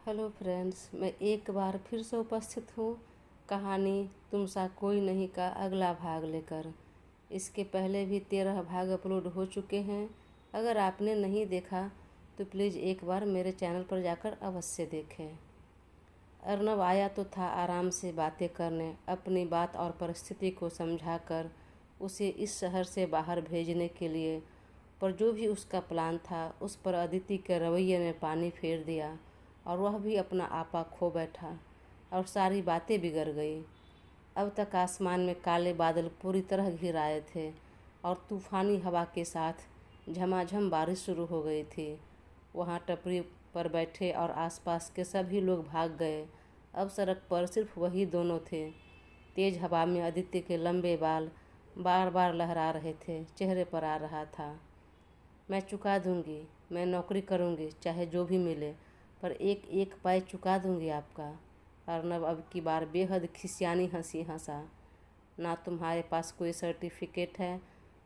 Hello friends, मैं एक बार फिर से उपस्थित हूँ कहानी तुम सा कोई नहीं का अगला भाग लेकर। इसके पहले भी 13 भाग अपलोड हो चुके हैं। अगर आपने नहीं देखा तो प्लीज़ एक बार मेरे चैनल पर जाकर अवश्य देखें। अर्नब आया तो था आराम से बातें करने, अपनी बात और परिस्थिति को समझाकर उसे इस शहर से बाहर भेजने के लिए। पर जो भी उसका प्लान था उस पर अदिति के रवैये ने पानी फेर दिया और वह भी अपना आपा खो बैठा और सारी बातें बिगड़ गई। अब तक आसमान में काले बादल पूरी तरह घिर आए थे और तूफानी हवा के साथ झमाझम बारिश शुरू हो गई थी। वहाँ टपरी पर बैठे और आसपास के सभी लोग भाग गए। अब सड़क पर सिर्फ वही दोनों थे। तेज हवा में आदित्य के लंबे बाल बार बार लहरा रहे थे, चेहरे पर आ रहा था, मैं चुका दूंगी, मैं नौकरी करूंगी, चाहे जो भी मिले, पर एक एक पाई चुका दूंगी आपका। अर्नब अब की बार बेहद खिसियानी हंसी हंसा। ना तुम्हारे पास कोई सर्टिफिकेट है,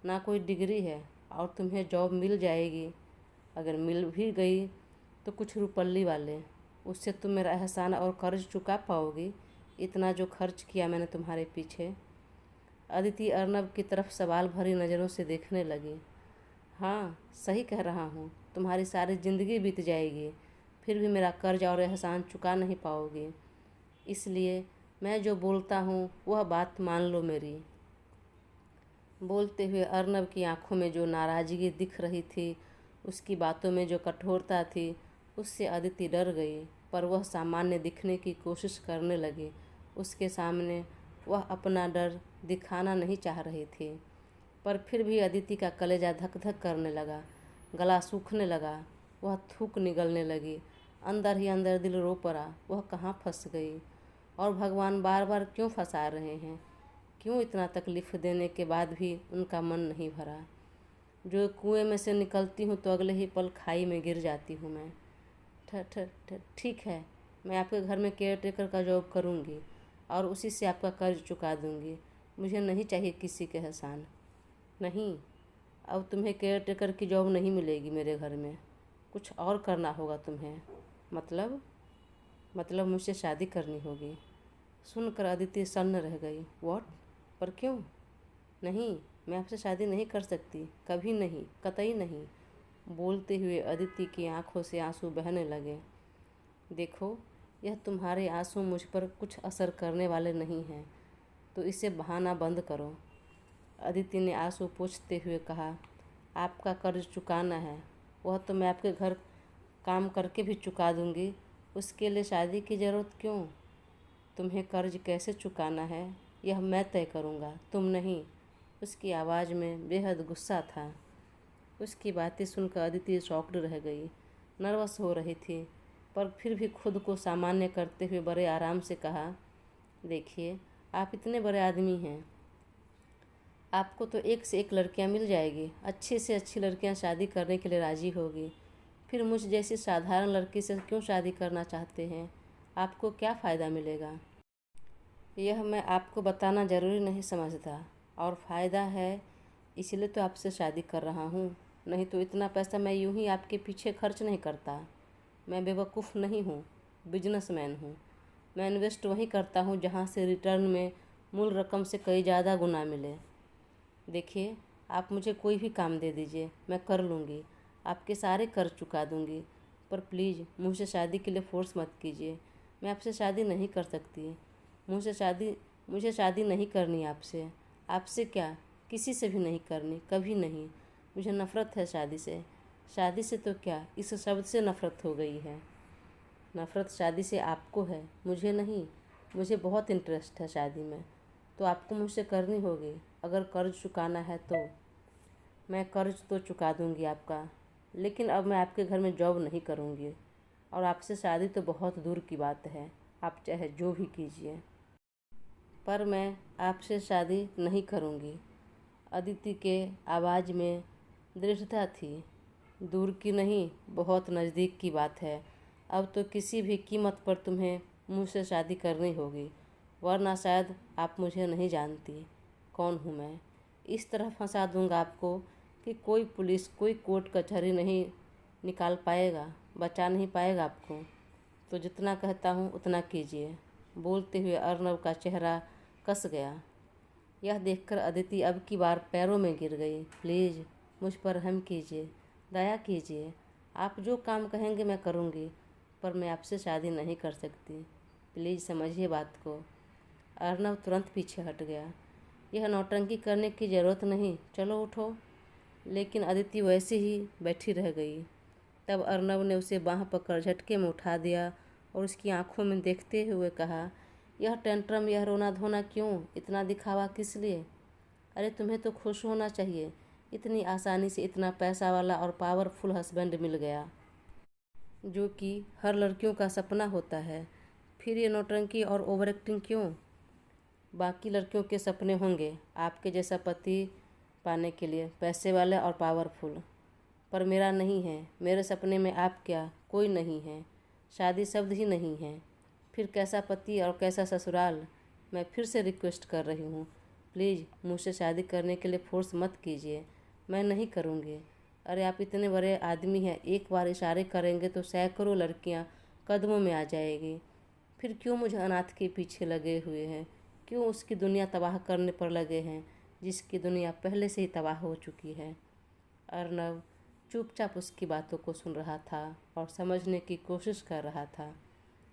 ना कोई डिग्री है, और तुम्हें जॉब मिल जाएगी। अगर मिल भी गई तो कुछ रुपल्ली वाले, उससे तुम मेरा एहसान और कर्ज चुका पाओगी? इतना जो खर्च किया मैंने तुम्हारे पीछे। अदिति अर्नब की तरफ सवाल भरी नज़रों से देखने लगी। हाँ, सही कह रहा हूँ, तुम्हारी सारी ज़िंदगी बीत जाएगी, फिर भी मेरा कर्ज और एहसान चुका नहीं पाओगी। इसलिए मैं जो बोलता हूँ वह बात मान लो मेरी। बोलते हुए अर्नब की आंखों में जो नाराज़गी दिख रही थी, उसकी बातों में जो कठोरता थी, उससे अदिति डर गई। पर वह सामान्य दिखने की कोशिश करने लगी। उसके सामने वह अपना डर दिखाना नहीं चाह रही थी। पर फिर भी अदिति का कलेजा धक धक करने लगा, गला सूखने लगा, वह थूक निगलने लगी। अंदर ही अंदर दिल रो पड़ा, वह कहाँ फंस गई। और भगवान बार बार क्यों फंसा रहे हैं? क्यों इतना तकलीफ़ देने के बाद भी उनका मन नहीं भरा? जो कुएं में से निकलती हूँ तो अगले ही पल खाई में गिर जाती हूँ मैं। ठीक है, मैं आपके घर में केयर टेकर का जॉब करूँगी और उसी से आपका कर्ज चुका दूँगी। मुझे नहीं चाहिए किसी के एहसान। नहीं, अब तुम्हें केयर टेकर की जॉब नहीं मिलेगी मेरे घर में, कुछ और करना होगा तुम्हें। मतलब मुझसे शादी करनी होगी। सुनकर अदिति सन्न रह गई। व्हाट? पर क्यों? नहीं, मैं आपसे शादी नहीं कर सकती, कभी नहीं, कतई नहीं। बोलते हुए अदिति की आंखों से आंसू बहने लगे। देखो, यह तुम्हारे आंसू मुझ पर कुछ असर करने वाले नहीं हैं, तो इसे बहाना बंद करो। अदिति ने आंसू पोंछते हुए कहा, आपका कर्ज चुकाना है, वह तो मैं आपके घर काम करके भी चुका दूंगी। उसके लिए शादी की ज़रूरत क्यों? तुम्हें कर्ज कैसे चुकाना है यह मैं तय करूंगा, तुम नहीं। उसकी आवाज़ में बेहद गुस्सा था। उसकी बातें सुनकर अदिति शॉक्ड रह गई, नर्वस हो रही थी, पर फिर भी खुद को सामान्य करते हुए बड़े आराम से कहा, देखिए, आप इतने बड़े आदमी हैं, आपको तो एक से एक लड़कियां मिल जाएगी, अच्छी से अच्छी लड़कियां शादी करने के लिए राज़ी होगी। फिर मुझ जैसी साधारण लड़की से क्यों शादी करना चाहते हैं? आपको क्या फ़ायदा मिलेगा? यह मैं आपको बताना ज़रूरी नहीं समझता। और फ़ायदा है इसलिए तो आपसे शादी कर रहा हूँ, नहीं तो इतना पैसा मैं यूं ही आपके पीछे खर्च नहीं करता। मैं बेवकूफ़ नहीं हूँ, बिजनेसमैन हूँ। मैं इन्वेस्ट वहीं करता हूँ जहाँ से रिटर्न में मूल रकम से कई ज़्यादा गुना मिले। देखिए, आप मुझे कोई भी काम दे दीजिए, मैं कर लूँगी, आपके सारे कर्ज चुका दूँगी। पर प्लीज़ मुझसे शादी के लिए फ़ोर्स मत कीजिए। मैं आपसे शादी नहीं कर सकती। मुझे शादी नहीं करनी आपसे। आपसे क्या, किसी से भी नहीं करनी, कभी नहीं। मुझे नफ़रत है शादी से। शादी से तो क्या, इस शब्द से नफ़रत हो गई है। नफ़रत शादी से आपको है, मुझे नहीं। मुझे बहुत इंटरेस्ट है शादी में, तो आपको मुझसे करनी होगी। अगर कर्ज चुकाना है तो मैं कर्ज तो चुका दूंगी आपका, लेकिन अब मैं आपके घर में जॉब नहीं करूंगी। और आपसे शादी तो बहुत दूर की बात है, आप चाहे जो भी कीजिए, पर मैं आपसे शादी नहीं करूंगी। अदिति के आवाज़ में दृढ़ता थी। दूर की नहीं, बहुत नज़दीक की बात है। अब तो किसी भी कीमत पर तुम्हें मुझसे शादी करनी होगी, वरना शायद आप मुझे नहीं जानती कौन हूँ मैं। इस तरह फंसा दूंगा आपको कि कोई पुलिस, कोई कोर्ट कचहरी नहीं निकाल पाएगा, बचा नहीं पाएगा आपको। तो जितना कहता हूँ उतना कीजिए। बोलते हुए अर्नब का चेहरा कस गया। यह देखकर अदिति अब की बार पैरों में गिर गई। प्लीज़ मुझ पर रहम कीजिए, दया कीजिए। आप जो काम कहेंगे मैं करूँगी, पर मैं आपसे शादी नहीं कर सकती। प्लीज़ समझिए बात को। अर्नब तुरंत पीछे हट गया। यह नौटंकी करने की ज़रूरत नहीं, चलो उठो। लेकिन अदिति वैसे ही बैठी रह गई। तब अर्नब ने उसे बाँह पकड़ झटके में उठा दिया और उसकी आंखों में देखते हुए कहा, यह टेंट्रम, यह रोना धोना क्यों? इतना दिखावा किस लिए? अरे तुम्हें तो खुश होना चाहिए, इतनी आसानी से इतना पैसा वाला और पावरफुल हस्बैंड मिल गया, जो कि हर लड़कियों का सपना होता है। फिर ये नौटंकी और ओवर एक्टिंग क्यों? बाकी लड़कियों के सपने होंगे आपके जैसा पति पाने के लिए, पैसे वाला और पावरफुल, पर मेरा नहीं है। मेरे सपने में आप क्या, कोई नहीं है। शादी शब्द ही नहीं है, फिर कैसा पति और कैसा ससुराल। मैं फिर से रिक्वेस्ट कर रही हूँ, प्लीज़ मुझसे शादी करने के लिए फोर्स मत कीजिए, मैं नहीं करूँगी। अरे आप इतने बड़े आदमी हैं, एक बार इशारे करेंगे तो सैकड़ों लड़कियाँ कदमों में आ जाएगी। फिर क्यों मुझे अनाथ के पीछे लगे हुए हैं? क्यों उसकी दुनिया तबाह करने पर लगे हैं, जिसकी दुनिया पहले से ही तबाह हो चुकी है? अर्नब चुपचाप उसकी बातों को सुन रहा था और समझने की कोशिश कर रहा था,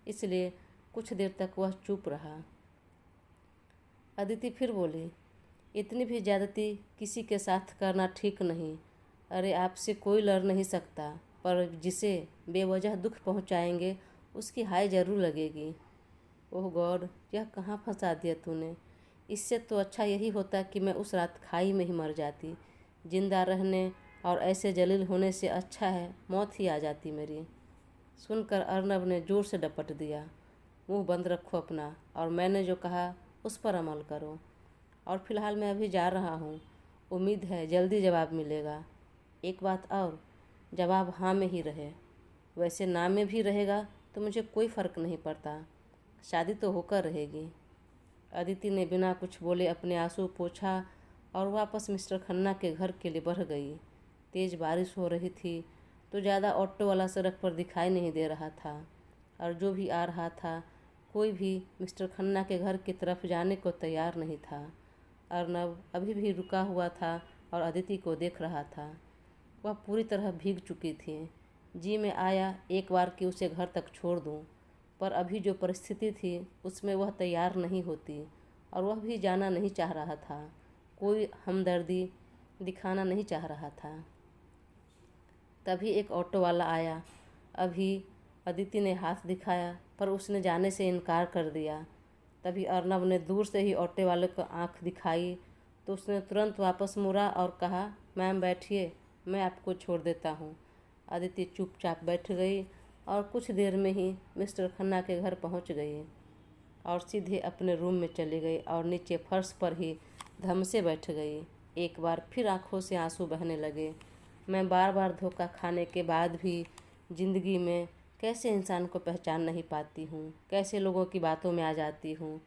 इसलिए कुछ देर तक वह चुप रहा। अदिति फिर बोली, इतनी भी ज़्यादती किसी के साथ करना ठीक नहीं। अरे आपसे कोई लड़ नहीं सकता, पर जिसे बेवजह दुख पहुंचाएंगे उसकी हाय ज़रूर लगेगी। ओह गॉड, यह कहाँ फंसा दिया तूने? इससे तो अच्छा यही होता कि मैं उस रात खाई में ही मर जाती। जिंदा रहने और ऐसे जलील होने से अच्छा है मौत ही आ जाती मेरी। सुनकर अर्नब ने जोर से डपट दिया, मुंह बंद रखो अपना, और मैंने जो कहा उस पर अमल करो। और फिलहाल मैं अभी जा रहा हूँ, उम्मीद है जल्दी जवाब मिलेगा। एक बात और, जवाब हाँ में ही रहे, वैसे ना में भी रहेगा तो मुझे कोई फ़र्क नहीं पड़ता, शादी तो होकर रहेगी। अदिति ने बिना कुछ बोले अपने आंसू पोंछा और वापस मिस्टर खन्ना के घर के लिए बढ़ गई। तेज़ बारिश हो रही थी तो ज़्यादा ऑटो वाला सड़क पर दिखाई नहीं दे रहा था, और जो भी आ रहा था कोई भी मिस्टर खन्ना के घर की तरफ जाने को तैयार नहीं था। अर्नब अभी भी रुका हुआ था और अदिति को देख रहा था। वह पूरी तरह भीग चुकी थी। जी में आया एक बार कि उसे घर तक छोड़ दूं, पर अभी जो परिस्थिति थी उसमें वह तैयार नहीं होती, और वह भी जाना नहीं चाह रहा था, कोई हमदर्दी दिखाना नहीं चाह रहा था। तभी एक ऑटो वाला आया। अभी अदिति ने हाथ दिखाया, पर उसने जाने से इनकार कर दिया। तभी अर्नब ने दूर से ही ऑटो वाले को आंख दिखाई तो उसने तुरंत वापस मुड़ा और कहा, मैम बैठिए, मैं आपको छोड़ देता हूँ। अदिति चुपचाप बैठ गई और कुछ देर में ही मिस्टर खन्ना के घर पहुँच गई और सीधे अपने रूम में चली गई और नीचे फर्श पर ही धम से बैठ गई। एक बार फिर आंखों से आंसू बहने लगे। मैं बार बार धोखा खाने के बाद भी ज़िंदगी में कैसे इंसान को पहचान नहीं पाती हूँ, कैसे लोगों की बातों में आ जाती हूँ।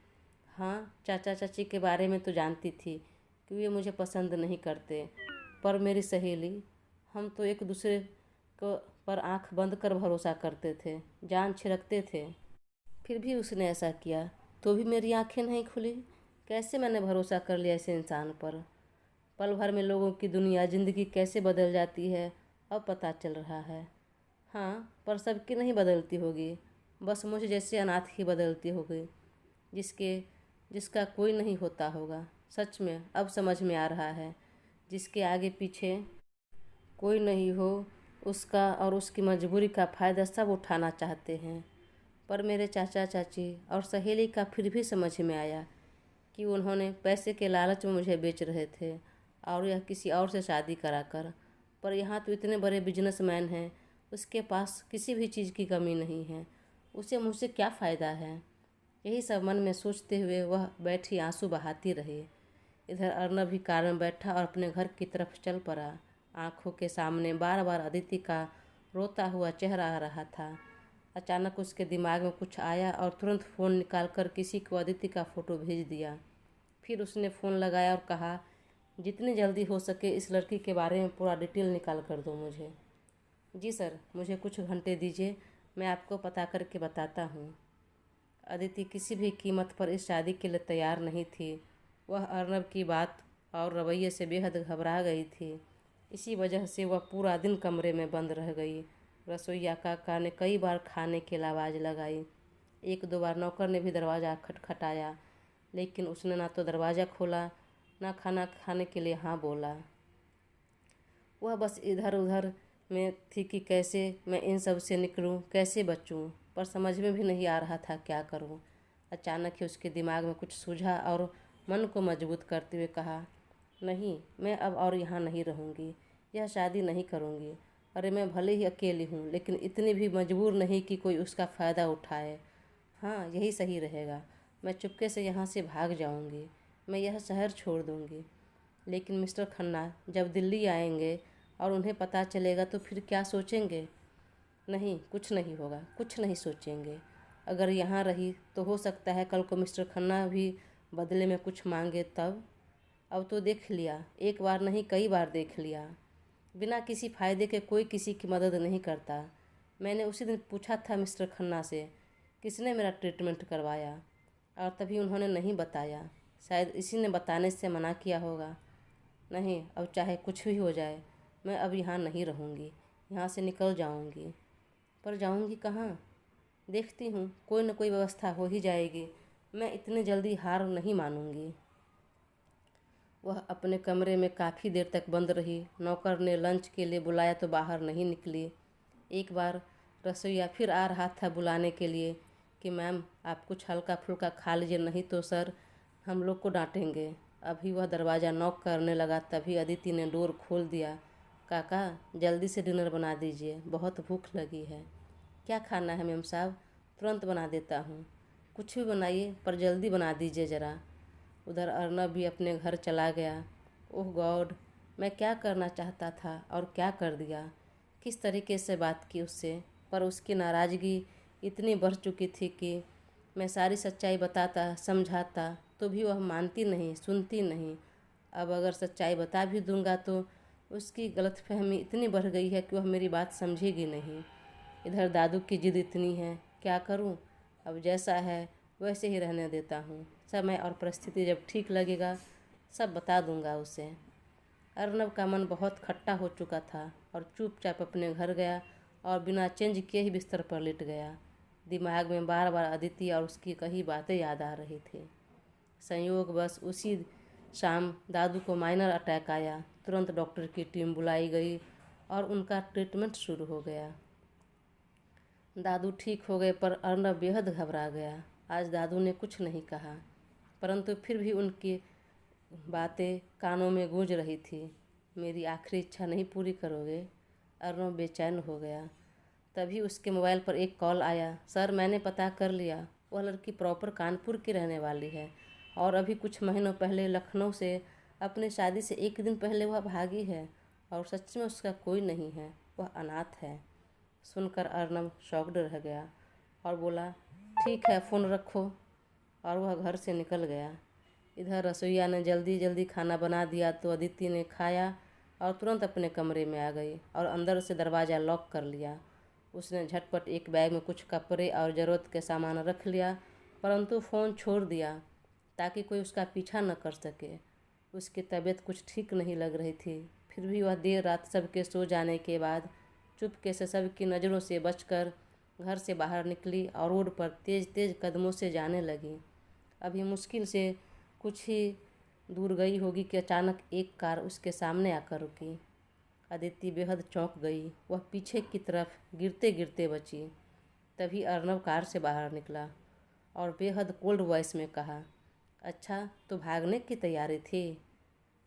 हाँ, चाचा चाची के बारे में तो जानती थी कि वे मुझे पसंद नहीं करते, पर मेरी सहेली, हम तो एक दूसरे को पर आंख बंद कर भरोसा करते थे, जान छिड़कते थे। फिर भी उसने ऐसा किया तो भी मेरी आंखें नहीं खुली। कैसे मैंने भरोसा कर लिया ऐसे इंसान पर? पल भर में लोगों की दुनिया, ज़िंदगी कैसे बदल जाती है अब पता चल रहा है। हाँ, पर सबकी नहीं बदलती होगी, बस मुझ जैसे अनाथ ही बदलती होगी, जिसका कोई नहीं होता होगा। सच में अब समझ में आ रहा है, जिसके आगे पीछे कोई नहीं हो, उसका और उसकी मजबूरी का फ़ायदा सब उठाना चाहते हैं। पर मेरे चाचा चाची और सहेली का फिर भी समझ में आया कि उन्होंने पैसे के लालच में मुझे बेच रहे थे, और यह किसी और से शादी कराकर। पर यहाँ तो इतने बड़े बिजनेसमैन हैं, उसके पास किसी भी चीज़ की कमी नहीं है, उसे मुझसे क्या फ़ायदा है? यही सब मन में सोचते हुए वह बैठी आंसू बहाती रही। इधर अर्नब भी कार में बैठा और अपने घर की तरफ चल पड़ा। आंखों के सामने बार बार अदिति का रोता हुआ चेहरा आ रहा था। अचानक उसके दिमाग में कुछ आया और तुरंत फ़ोन निकालकर किसी को अदिति का फ़ोटो भेज दिया। फिर उसने फ़ोन लगाया और कहा, जितनी जल्दी हो सके इस लड़की के बारे में पूरा डिटेल निकाल कर दो मुझे। जी सर, मुझे कुछ घंटे दीजिए, मैं आपको पता करके बताता हूँ। अदिति किसी भी कीमत पर इस शादी के लिए तैयार नहीं थी। वह अर्नब की बात और रवैये से बेहद घबरा गई थी। इसी वजह से वह पूरा दिन कमरे में बंद रह गई। रसोइया काका ने कई बार खाने की आवाज़ लगाई। एक दो बार नौकर ने भी दरवाज़ा खटखटाया, लेकिन उसने ना तो दरवाज़ा खोला, ना खाना खाने के लिए हाँ बोला। वह बस इधर उधर में थी कि कैसे मैं इन सब से निकलूं, कैसे बचूं, पर समझ में भी नहीं आ रहा था क्या करूं। अचानक ही उसके दिमाग में कुछ सूझा और मन को मजबूत करते हुए कहा, नहीं, मैं अब और यहाँ नहीं रहूँगी, यह शादी नहीं करूँगी। अरे मैं भले ही अकेली हूँ, लेकिन इतनी भी मजबूर नहीं कि कोई उसका फ़ायदा उठाए। हाँ, यही सही रहेगा। मैं चुपके से यहाँ से भाग जाऊँगी, मैं यह शहर छोड़ दूँगी। लेकिन मिस्टर खन्ना जब दिल्ली आएंगे और उन्हें पता चलेगा तो फिर क्या सोचेंगे? नहीं, कुछ नहीं होगा, कुछ नहीं सोचेंगे। अगर यहाँ रही तो हो सकता है कल को मिस्टर खन्ना भी बदले में कुछ मांगे तब। अब तो देख लिया, एक बार नहीं कई बार देख लिया। बिना किसी फ़ायदे के कोई किसी की मदद नहीं करता। मैंने उसी दिन पूछा था मिस्टर खन्ना से, किसने मेरा ट्रीटमेंट करवाया, और तभी उन्होंने नहीं बताया। शायद इसी ने बताने से मना किया होगा। नहीं, अब चाहे कुछ भी हो जाए, मैं अब यहाँ नहीं रहूँगी, यहाँ से निकल जाऊँगी। पर जाऊँगी कहाँ? देखती हूँ, कोई न कोई व्यवस्था हो ही जाएगी। मैं इतनी जल्दी हार नहीं मानूँगी। वह अपने कमरे में काफ़ी देर तक बंद रही। नौकर ने लंच के लिए बुलाया तो बाहर नहीं निकली। एक बार रसोइया फिर आ रहा था बुलाने के लिए कि मैम आप कुछ हल्का फुल्का खा लीजिए, नहीं तो सर हम लोग को डांटेंगे। अभी वह दरवाज़ा नॉक करने लगा तभी अदिति ने डोर खोल दिया। काका, जल्दी से डिनर बना दीजिए, बहुत भूख लगी है। क्या खाना है मेम साहब? तुरंत बना देता हूँ। कुछ भी बनाइए, पर जल्दी बना दीजिए ज़रा। उधर अर्नब भी अपने घर चला गया। ओह गॉड, मैं क्या करना चाहता था और क्या कर दिया। किस तरीके से बात की उससे, पर उसकी नाराज़गी इतनी बढ़ चुकी थी कि मैं सारी सच्चाई बताता समझाता तो भी वह मानती नहीं, सुनती नहीं। अब अगर सच्चाई बता भी दूंगा तो उसकी गलतफहमी इतनी बढ़ गई है कि वह मेरी बात समझेगी नहीं। इधर दादू की जिद इतनी है, क्या करूं? अब जैसा है वैसे ही रहने देता हूं। समय और परिस्थिति जब ठीक लगेगा सब बता दूंगा उसे। अर्नब का मन बहुत खट्टा हो चुका था और चुपचाप अपने घर गया और बिना चेंज किए ही बिस्तर पर लेट गया। दिमाग में बार बार अदिति और उसकी कही बातें याद आ रही थी। संयोग बस उसी शाम दादू को माइनर अटैक आया। तुरंत डॉक्टर की टीम बुलाई गई और उनका ट्रीटमेंट शुरू हो गया। दादू ठीक हो गए, पर अर्नब बेहद घबरा गया। आज दादू ने कुछ नहीं कहा, परंतु फिर भी उनकी बातें कानों में गूंज रही थी। मेरी आखिरी इच्छा नहीं पूरी करोगे? अर्नब बेचैन हो गया। तभी उसके मोबाइल पर एक कॉल आया। सर, मैंने पता कर लिया, वह लड़की प्रॉपर कानपुर की रहने वाली है और अभी कुछ महीनों पहले लखनऊ से अपनी शादी से एक दिन पहले वह भागी है और सच में उसका कोई नहीं है, वह अनाथ है। सुनकर अर्नब शॉक्ड रह गया और बोला, ठीक है, फ़ोन रखो, और वह घर से निकल गया। इधर रसोइया ने जल्दी जल्दी खाना बना दिया तो अदिति ने खाया और तुरंत अपने कमरे में आ गई और अंदर से दरवाज़ा लॉक कर लिया। उसने झटपट एक बैग में कुछ कपड़े और ज़रूरत के सामान रख लिया, परंतु फ़ोन छोड़ दिया ताकि कोई उसका पीछा न कर सके। उसकी तबीयत कुछ ठीक नहीं लग रही थी, फिर भी वह देर रात सबके सो जाने के बाद चुपके से सबकी नज़रों से बचकर घर से बाहर निकली और रोड पर तेज़ तेज़ कदमों से जाने लगी। अभी मुश्किल से कुछ ही दूर गई होगी कि अचानक एक कार उसके सामने आकर रुकी। अदिति बेहद चौंक गई। वह पीछे की तरफ गिरते गिरते बची। तभी अर्नब कार से बाहर निकला और बेहद कोल्ड वॉइस में कहा, अच्छा, तो भागने की तैयारी थी?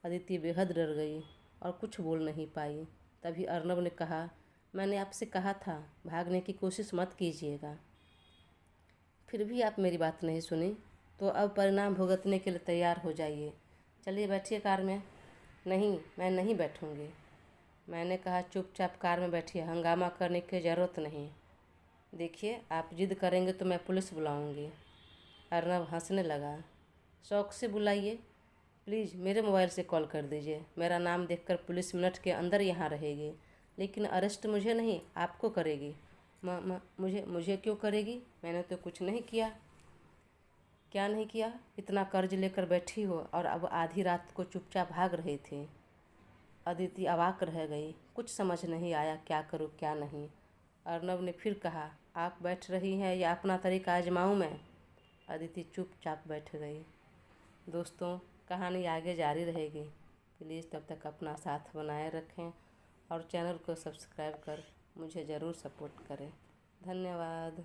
अदिति बेहद डर गई और कुछ बोल नहीं पाई। तभी अर्नब ने कहा, मैंने आपसे कहा था भागने की कोशिश मत कीजिएगा। फिर भी आप मेरी बात नहीं सुनी, तो अब परिणाम भुगतने के लिए तैयार हो जाइए। चलिए बैठिए कार में। नहीं, मैं नहीं बैठूंगी। मैंने कहा चुपचाप कार में बैठिए, हंगामा करने की ज़रूरत नहीं। देखिए, आप जिद करेंगे तो मैं पुलिस बुलाऊंगी। अर्नब हंसने लगा। शौक से बुलाइए, प्लीज़ मेरे मोबाइल से कॉल कर दीजिए। मेरा नाम देखकर पुलिस मिनट के अंदर यहाँ रहेगी, लेकिन अरेस्ट मुझे नहीं आपको करेगी। मुझे मुझे क्यों करेगी? मैंने तो कुछ नहीं किया। क्या नहीं किया? इतना कर्ज लेकर बैठी हो और अब आधी रात को चुपचाप भाग रहे थे। अदिति अवाक रह गई। कुछ समझ नहीं आया क्या करूँ क्या नहीं। अर्नब ने फिर कहा, आप बैठ रही हैं या अपना तरीका आजमाऊँ मैं? अदिति चुपचाप बैठ गई। दोस्तों, कहानी आगे जारी रहेगी। प्लीज़ तब तक अपना साथ बनाए रखें और चैनल को सब्सक्राइब कर मुझे ज़रूर सपोर्ट करें। धन्यवाद।